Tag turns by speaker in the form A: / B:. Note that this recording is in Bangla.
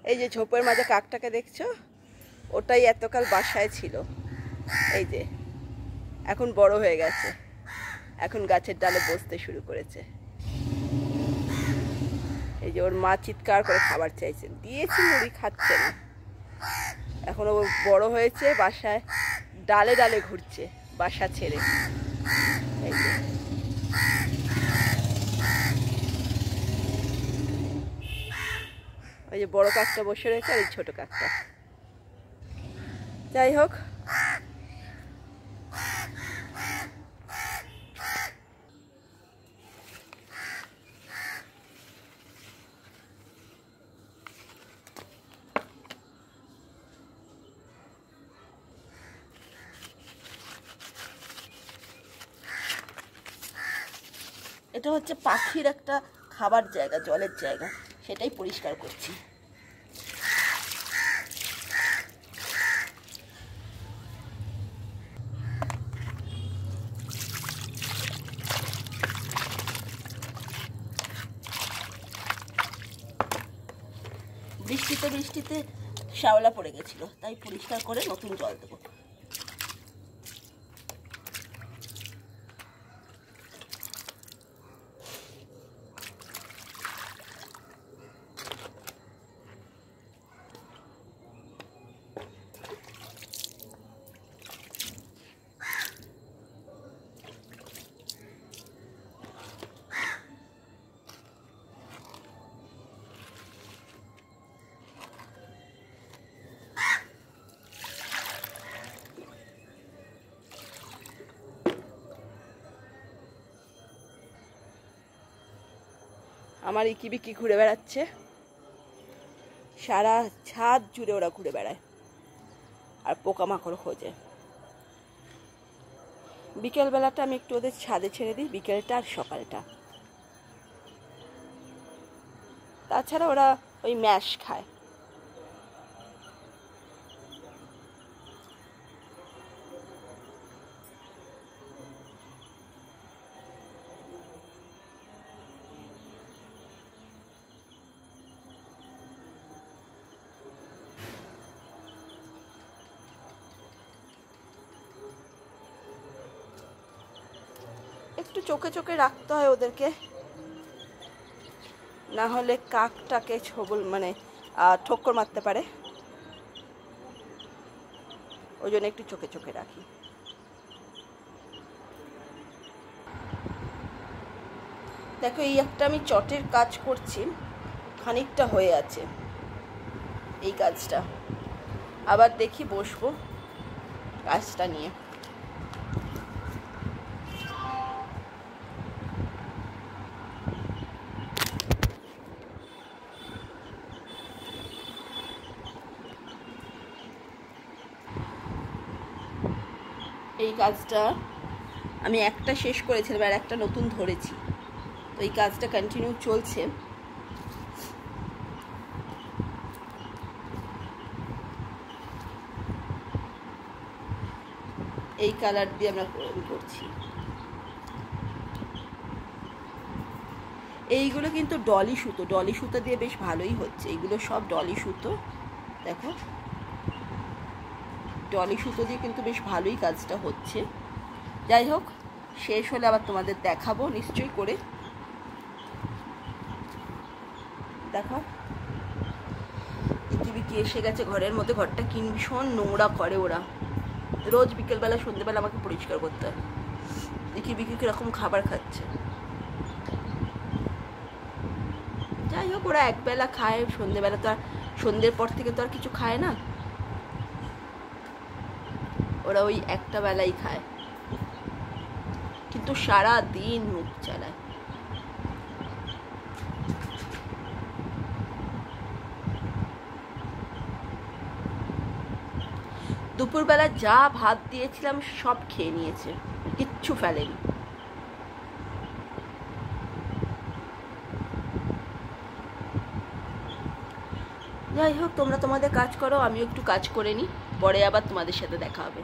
A: এই যে ঝোপের মাঝে কাকটাকে দেখছো, ওটাই এতকাল বাসায় ছিল। এই যে এখন বড় হয়ে গেছে, এখন গাছের ডালে বসতে শুরু করেছে। এই যে ওর মা চিৎকার করে খাবার চাইছে, দিয়েছি মুড়ি, খাচ্ছে না। এখন ও বড় হয়েছে, বাসায় ডালে ডালে ঘুরছে বাসা ছেড়ে। এই যে ওই যে বড় কাকটা বসে রয়েছে আর এই ছোট কাকটা। যাই হোক, এটা হচ্ছে পাখির একটা খাবার জায়গা, জলের জায়গা, সেটাই পরিষ্কার করছি। বৃষ্টিতে শ্যাওলা পড়ে গেছিল, তাই পরিষ্কার করে নতুন জল দেবো। আমার ইকিবিকি ঘুরে বেড়াচ্ছে, সারা ছাদ জুড়ে ওরা ঘুরে বেড়ায় আর পোকামাকড় খোঁজে। বিকেলবেলাটা আমি একটু ওদের ছাদে ছেড়ে দিই, বিকেলটা আর সকালটা। তাছাড়া ওরা ওই ম্যাশ খায়। একটু চোখে চোখে রাখতে হয় ওদেরকে, না হলে কাকটাকে ঠক্কর মারতে পারে। ওই জন্য একটু চোখে চোখে রাখি। দেখো, এই একটা আমি চটের কাজ করছি, খানিকটা হয়ে আছে এই কাজটা। আবার দেখি বসবো কাজটা নিয়ে। এই কাজটা আমি একটা শেষ করেছিলাম আর একটা নতুন ধরেছি, তো এই কাজটা কন্টিনিউ চলছে। এই কালার দিয়ে আমরা করছি। এইগুলো কিন্তু ডলি সুতো দিয়ে বেশ ভালোই হচ্ছে। এইগুলো সব ডলি সুতো, দেখো ডলি সুতো দিয়ে কিন্তু বেশ ভালোই কাজটা হচ্ছে। যাই হোক, শেষ হলে আবার তোমাদের দেখাবো নিশ্চয়ই করে। দেখো, ইকিবিকি এসে গেছে ঘরের মধ্যে। ঘরটা কি ভীষণ নোংরা করে ওরা, রোজ বিকেলবেলা সন্ধ্যেবেলা আমাকে পরিষ্কার করতে হয়। ইকিবিকি কিরকম খাবার খাচ্ছে। যাই হোক, ওরা একবেলা খায়, সন্ধ্যেবেলা তো আর, সন্ধ্যের পর থেকে তো আর কিছু খায় না, ওরা ওই একটা বেলাই খায়, কিন্তু সারা দিন মুখ চালায়। দুপুরবেলা যা ভাত দিয়েছিলাম সব খেয়ে নিয়েছে, কিচ্ছু ফেলেনি। যাই হোক, তোমরা তোমাদের কাজ করো, আমিও একটু কাজ করে নিই, পরে আবার তোমাদের সাথে দেখা হবে।